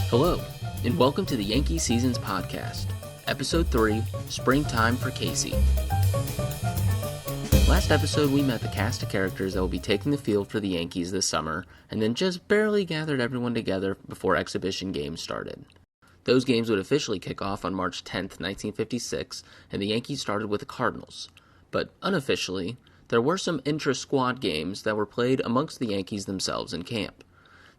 Hello, and welcome to the Yankee Seasons Podcast, Episode 3, Springtime for Casey. Last episode, we met the cast of characters that will be taking the field for the Yankees this summer, and then just barely gathered everyone together before exhibition games started. Those games would officially kick off on March 10th, 1956, and the Yankees started with the Cardinals. But unofficially, there were some intra-squad games that were played amongst the Yankees themselves in camp.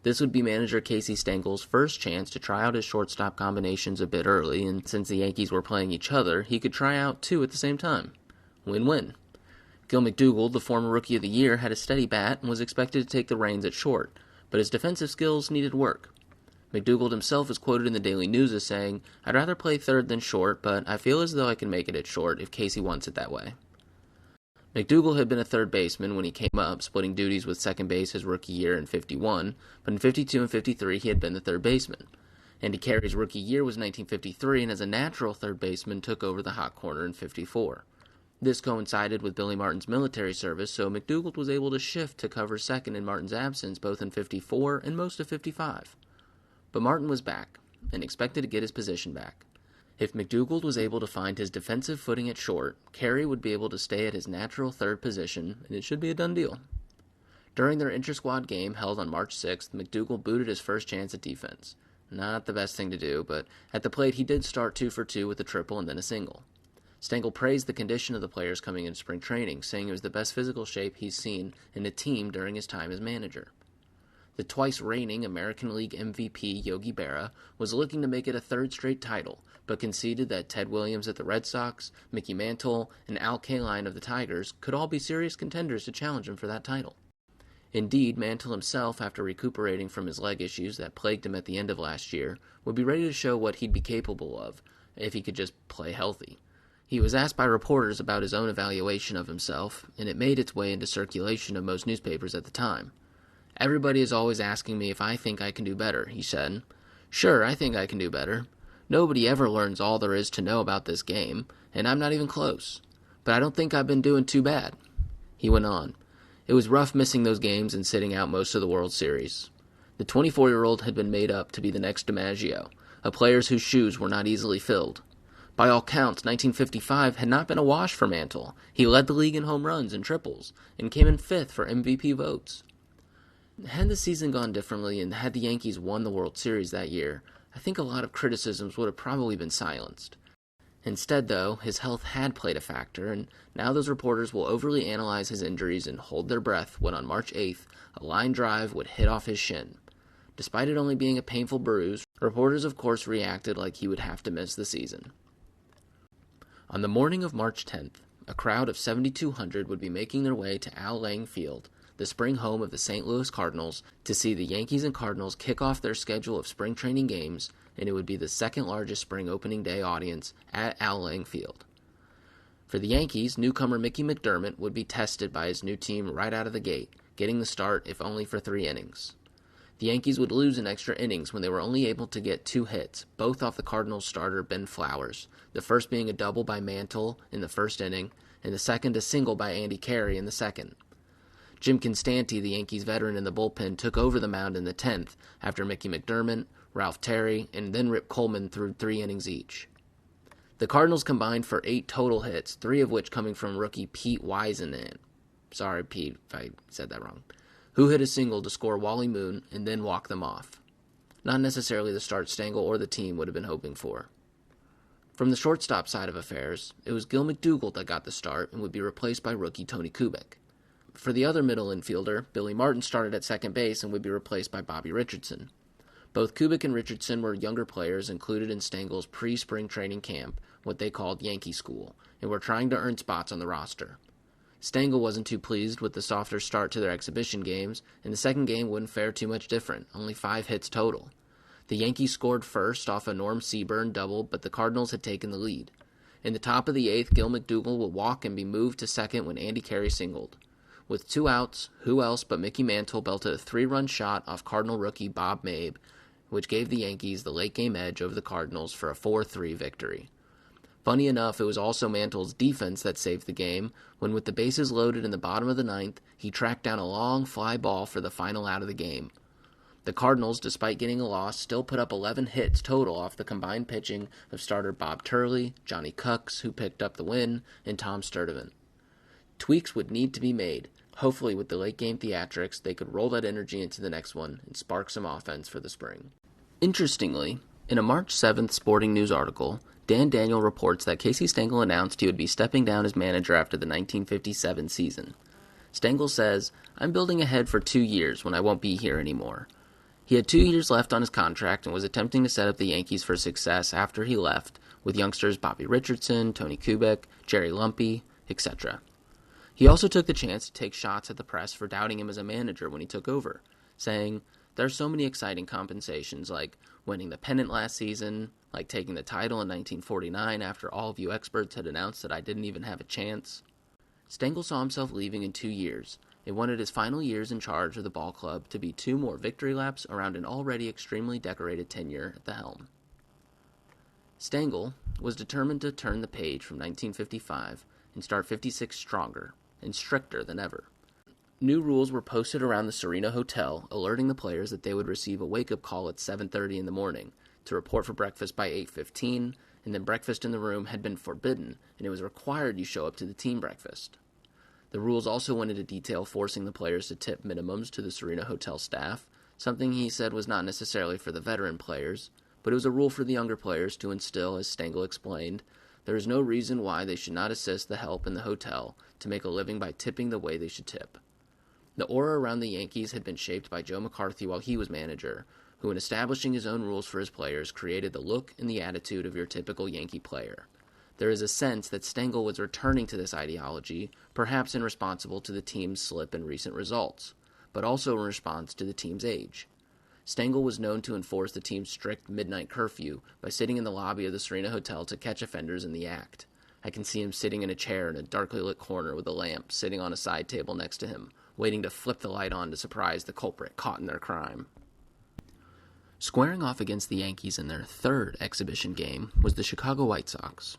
This would be manager Casey Stengel's first chance to try out his shortstop combinations a bit early, and since the Yankees were playing each other, he could try out two at the same time. Win-win. Gil McDougald, the former Rookie of the Year, had a steady bat and was expected to take the reins at short, but his defensive skills needed work. McDougald himself is quoted in the Daily News as saying, "I'd rather play third than short, but I feel as though I can make it at short if Casey wants it that way." McDougald had been a third baseman when he came up, splitting duties with second base his rookie year in 51, but in 52 and 53 he had been the third baseman. Andy Carey's rookie year was 1953, and as a natural third baseman took over the hot corner in 54. This coincided with Billy Martin's military service, so McDougald was able to shift to cover second in Martin's absence both in 54 and most of 55. But Martin was back, and expected to get his position back. If McDougald was able to find his defensive footing at short, Carey would be able to stay at his natural third position, and it should be a done deal. During their inter-squad game held on March 6th, McDougald booted his first chance at defense. Not the best thing to do, but at the plate he did start 2 for 2 with a triple and then a single. Stengel praised the condition of the players coming into spring training, saying it was the best physical shape he's seen in a team during his time as manager. The twice reigning American League MVP Yogi Berra was looking to make it a third straight title, but conceded that Ted Williams at the Red Sox, Mickey Mantle, and Al Kaline of the Tigers could all be serious contenders to challenge him for that title. Indeed, Mantle himself, after recuperating from his leg issues that plagued him at the end of last year, would be ready to show what he'd be capable of if he could just play healthy. He was asked by reporters about his own evaluation of himself, and it made its way into circulation of most newspapers at the time. "Everybody is always asking me if I think I can do better," he said. "Sure, I think I can do better. Nobody ever learns all there is to know about this game, and I'm not even close. But I don't think I've been doing too bad." He went on. It was rough missing those games and sitting out most of the World Series. The 24-year-old had been made up to be the next DiMaggio, a player whose shoes were not easily filled. By all counts, 1955 had not been a wash for Mantle. He led the league in home runs and triples, and came in 5th for MVP votes. Had the season gone differently and had the Yankees won the World Series that year, I think a lot of criticisms would have probably been silenced. Instead, though, his health had played a factor, and now those reporters will overly analyze his injuries and hold their breath when on March 8th, a line drive would hit off his shin. Despite it only being a painful bruise, reporters of course reacted like he would have to miss the season. On the morning of March 10th, a crowd of 7,200 would be making their way to Al Lang Field, the spring home of the St. Louis Cardinals, to see the Yankees and Cardinals kick off their schedule of spring training games, and it would be the second largest spring opening day audience at Al Lang Field. For the Yankees, newcomer Mickey McDermott would be tested by his new team right out of the gate, getting the start if only for 3 innings. The Yankees would lose in extra innings when they were only able to get 2 hits, both off the Cardinals starter Ben Flowers, the first being a double by Mantle in the first inning, and the second a single by Andy Carey in the second. Jim Constanti, the Yankees veteran in the bullpen, took over the mound in the 10th after Mickey McDermott, Ralph Terry, and then Rip Coleman threw 3 innings each. The Cardinals combined for 8 total hits, 3 of which coming from rookie Pete Weisenant. Sorry, Pete, if I said that wrong. Who hit a single to score Wally Moon and then walk them off. Not necessarily the start Stengel or the team would have been hoping for. From the shortstop side of affairs, it was Gil McDougald that got the start and would be replaced by rookie Tony Kubek. For the other middle infielder, Billy Martin started at second base and would be replaced by Bobby Richardson. Both Kubek and Richardson were younger players included in Stengel's pre-spring training camp, what they called Yankee School, and were trying to earn spots on the roster. Stengel wasn't too pleased with the softer start to their exhibition games, and the second game wouldn't fare too much different, only 5 hits total. The Yankees scored first off a Norm Seaburn double, but the Cardinals had taken the lead. In the top of the 8th, Gil McDougald would walk and be moved to second when Andy Carey singled. With 2 outs, who else but Mickey Mantle belted a 3-run shot off Cardinal rookie Bob Mabe, which gave the Yankees the late-game edge over the Cardinals for a 4-3 victory. Funny enough, it was also Mantle's defense that saved the game when, with the bases loaded in the bottom of the ninth, he tracked down a long fly ball for the final out of the game. The Cardinals, despite getting a loss, still put up 11 hits total off the combined pitching of starter Bob Turley, Johnny Cucks, who picked up the win, and Tom Sturdivant. Tweaks would need to be made. Hopefully, with the late-game theatrics, they could roll that energy into the next one and spark some offense for the spring. Interestingly, in a March 7th Sporting News article, Dan Daniel reports that Casey Stengel announced he would be stepping down as manager after the 1957 season. Stengel says, "I'm building ahead for 2 years when I won't be here anymore." He had 2 years left on his contract and was attempting to set up the Yankees for success after he left, with youngsters Bobby Richardson, Tony Kubek, Jerry Lumpy, etc. He also took the chance to take shots at the press for doubting him as a manager when he took over, saying, "There are so many exciting compensations, like winning the pennant last season, like taking the title in 1949 after all of you experts had announced that I didn't even have a chance." Stengel saw himself leaving in 2 years, and wanted his final years in charge of the ball club to be 2 more victory laps around an already extremely decorated tenure at the helm. Stengel was determined to turn the page from 1955 and start 56 stronger and stricter than ever. New rules were posted around the Serena Hotel, alerting the players that they would receive a wake-up call at 7:30 in the morning to report for breakfast by 8:15, and then breakfast in the room had been forbidden, and it was required you show up to the team breakfast. The rules also went into detail forcing the players to tip minimums to the Serena Hotel staff, something he said was not necessarily for the veteran players, but it was a rule for the younger players to instill, as Stengel explained, there is no reason why they should not assist the help in the hotel to make a living by tipping the way they should tip. The aura around the Yankees had been shaped by Joe McCarthy while he was manager, who in establishing his own rules for his players created the look and the attitude of your typical Yankee player. There is a sense that Stengel was returning to this ideology, perhaps in responsible to the team's slip in recent results, but also in response to the team's age. Stengel was known to enforce the team's strict midnight curfew by sitting in the lobby of the Serena Hotel to catch offenders in the act. I can see him sitting in a chair in a darkly lit corner with a lamp sitting on a side table next to him, waiting to flip the light on to surprise the culprit caught in their crime. Squaring off against the Yankees in their third exhibition game was the Chicago White Sox.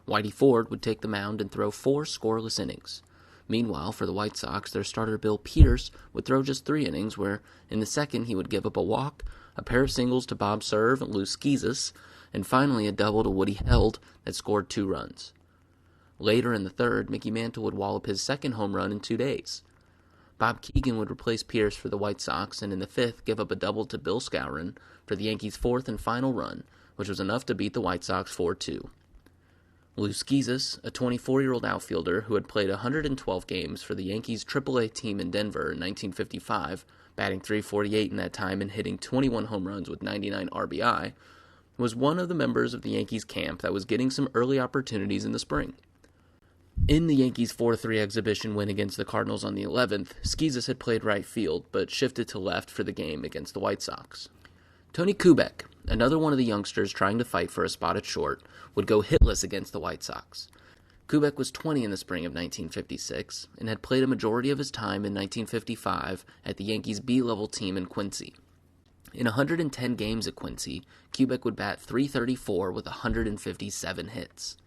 Whitey Ford would take the mound and throw 4 scoreless innings. Meanwhile, for the White Sox, their starter Bill Peters would throw just 3 innings, where in the second he would give up a walk, a pair of singles to Bob Cerv and Lou Schizas, and finally a double to Woody Held that scored 2 runs. Later in the third, Mickey Mantle would wallop his second home run in 2 days. Bob Keegan would replace Pierce for the White Sox, and in the fifth give up a double to Bill Skowron for the Yankees' 4th and final run, which was enough to beat the White Sox 4-2. Lou Schizas, a 24-year-old outfielder who had played 112 games for the Yankees' AAA team in Denver in 1955, batting .348 in that time and hitting 21 home runs with 99 RBI, was one of the members of the Yankees camp that was getting some early opportunities in the spring. In the Yankees' 4-3 exhibition win against the Cardinals on the 11th, Schizas had played right field, but shifted to left for the game against the White Sox. Tony Kubek, another one of the youngsters trying to fight for a spot at short, would go hitless against the White Sox. Kubek was 20 in the spring of 1956, and had played a majority of his time in 1955 at the Yankees' B-level team in Quincy. In 110 games at Quincy, Kubek would bat .334 with 157 hits.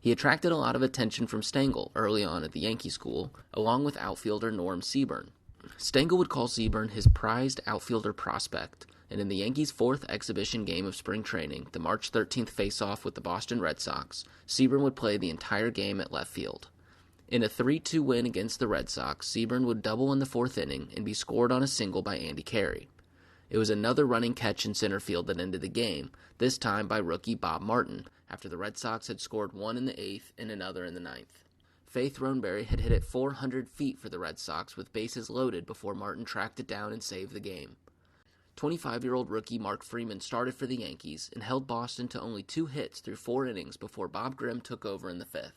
He attracted a lot of attention from Stengel early on at the Yankee school, along with outfielder Norm Seaburn. Stengel would call Seaburn his prized outfielder prospect, and in the Yankees' 4th exhibition game of spring training, the March 13th face-off with the Boston Red Sox, Seaburn would play the entire game at left field. In a 3-2 win against the Red Sox, Seaburn would double in the 4th inning and be scored on a single by Andy Carey. It was another running catch in center field that ended the game, this time by rookie Bob Martin, after the Red Sox had scored one in the 8th and another in the 9th. Faith Roneberry had hit it 400 feet for the Red Sox with bases loaded before Martin tracked it down and saved the game. 25-year-old rookie Mark Freeman started for the Yankees and held Boston to only 2 hits through 4 innings before Bob Grimm took over in the 5th.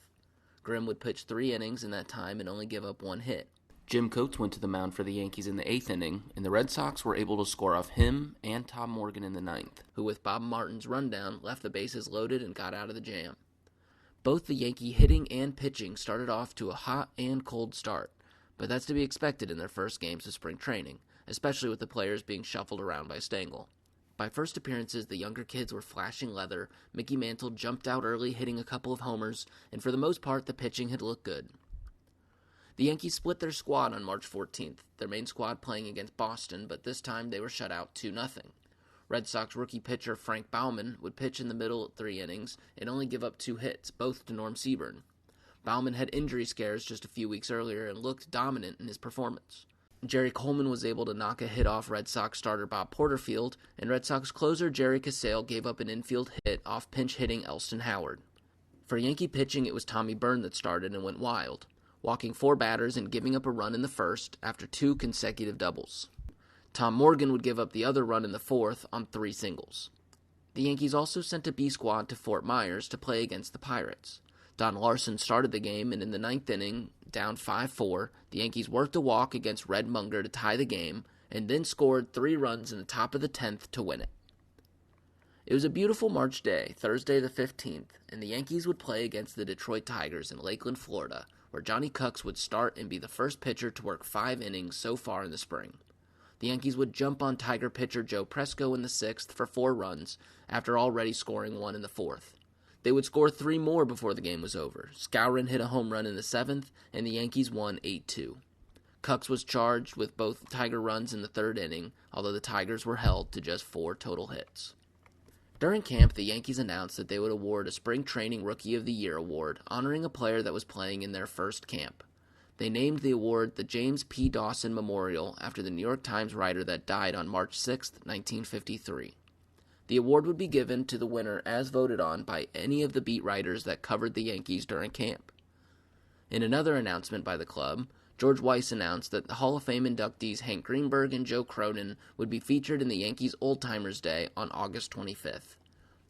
Grimm would pitch 3 innings in that time and only give up 1 hit. Jim Coates went to the mound for the Yankees in the 8th inning, and the Red Sox were able to score off him and Tom Morgan in the 9th, who with Bob Martin's rundown left the bases loaded and got out of the jam. Both the Yankee hitting and pitching started off to a hot and cold start, but that's to be expected in their first games of spring training, especially with the players being shuffled around by Stengel. By first appearances, the younger kids were flashing leather. Mickey Mantle jumped out early, hitting a couple of homers, and for the most part, the pitching had looked good. The Yankees split their squad on March 14th, their main squad playing against Boston, but this time they were shut out 2-0. Red Sox rookie pitcher Frank Baumann would pitch in the middle 3 innings and only give up 2 hits, both to Norm Seaburn. Baumann had injury scares just a few weeks earlier and looked dominant in his performance. Jerry Coleman was able to knock a hit off Red Sox starter Bob Porterfield, and Red Sox closer Jerry Casale gave up an infield hit off pinch-hitting Elston Howard. For Yankee pitching, it was Tommy Byrne that started and went wild, walking 4 batters and giving up a run in the first after 2 consecutive doubles. Tom Morgan would give up the other run in the fourth on 3 singles. The Yankees also sent a B squad to Fort Myers to play against the Pirates. Don Larson started the game, and in the 9th inning, down 5-4, the Yankees worked a walk against Red Munger to tie the game, and then scored 3 runs in the top of the 10th to win it. It was a beautiful March day, Thursday the 15th, and the Yankees would play against the Detroit Tigers in Lakeland, Florida, where Johnny Cucks would start and be the first pitcher to work 5 innings so far in the spring. The Yankees would jump on Tiger pitcher Joe Presco in the 6th for 4 runs, after already scoring 1 in the 4th. They would score 3 more before the game was over. Skowron hit a home run in the 7th, and the Yankees won 8-2. Cucks was charged with both Tiger runs in the 3rd inning, although the Tigers were held to just 4 total hits. During camp, the Yankees announced that they would award a Spring Training Rookie of the Year award, honoring a player that was playing in their first camp. They named the award the James P. Dawson Memorial after the New York Times writer that died on March 6, 1953. The award would be given to the winner as voted on by any of the beat writers that covered the Yankees during camp. In another announcement by the club, George Weiss announced that the Hall of Fame inductees Hank Greenberg and Joe Cronin would be featured in the Yankees Old Timers Day on August 25th.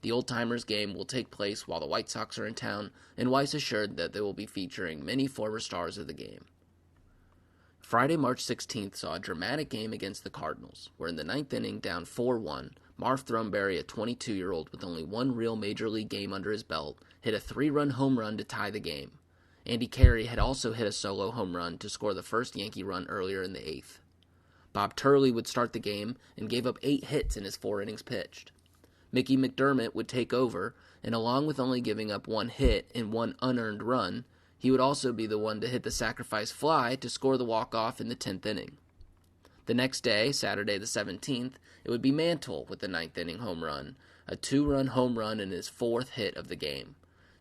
The Old Timers game will take place while the White Sox are in town, and Weiss assured that they will be featuring many former stars of the game. Friday, March 16th saw a dramatic game against the Cardinals, where in the 9th inning, down 4-1, Marv Throneberry, a 22-year-old with only 1 real Major League game under his belt, hit a 3-run home run to tie the game. Andy Carey had also hit a solo home run to score the first Yankee run earlier in the 8th. Bob Turley would start the game and gave up 8 hits in his 4 innings pitched. Mickey McDermott would take over, and along with only giving up 1 hit and 1 unearned run, he would also be the one to hit the sacrifice fly to score the walk-off in the 10th inning. The next day, Saturday the 17th, it would be Mantle with the 9th inning home run, a 2-run home run in his 4th hit of the game.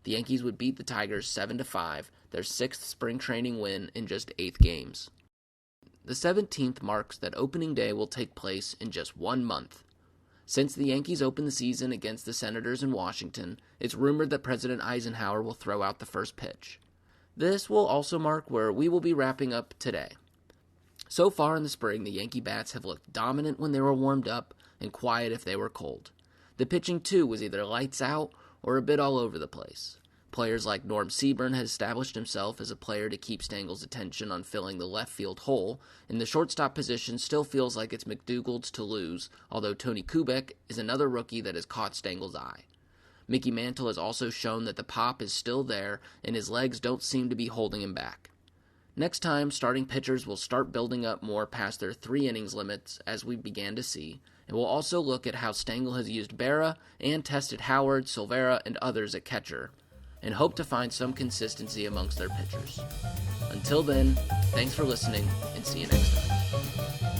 The Yankees would beat the Tigers 7-5, their 6th spring training win in just 8 games. The 17th marks that opening day will take place in just 1 month. Since the Yankees opened the season against the Senators in Washington, it's rumored that President Eisenhower will throw out the first pitch. This will also mark where we will be wrapping up today. So far in the spring, the Yankee bats have looked dominant when they were warmed up and quiet if they were cold. The pitching, too, was either lights out or a bit all over the place. Players like Norm Seaburn has established himself as a player to keep Stangel's attention on filling the left field hole, and the shortstop position still feels like it's McDougald's to lose, although Tony Kubek is another rookie that has caught Stangel's eye. Mickey Mantle has also shown that the pop is still there, and his legs don't seem to be holding him back. Next time, starting pitchers will start building up more past their 3 innings limits, as we began to see, and we'll also look at how Stangel has used Berra and tested Howard, Silvera, and others at catcher, and hope to find some consistency amongst their pitchers. Until then, thanks for listening, and see you next time.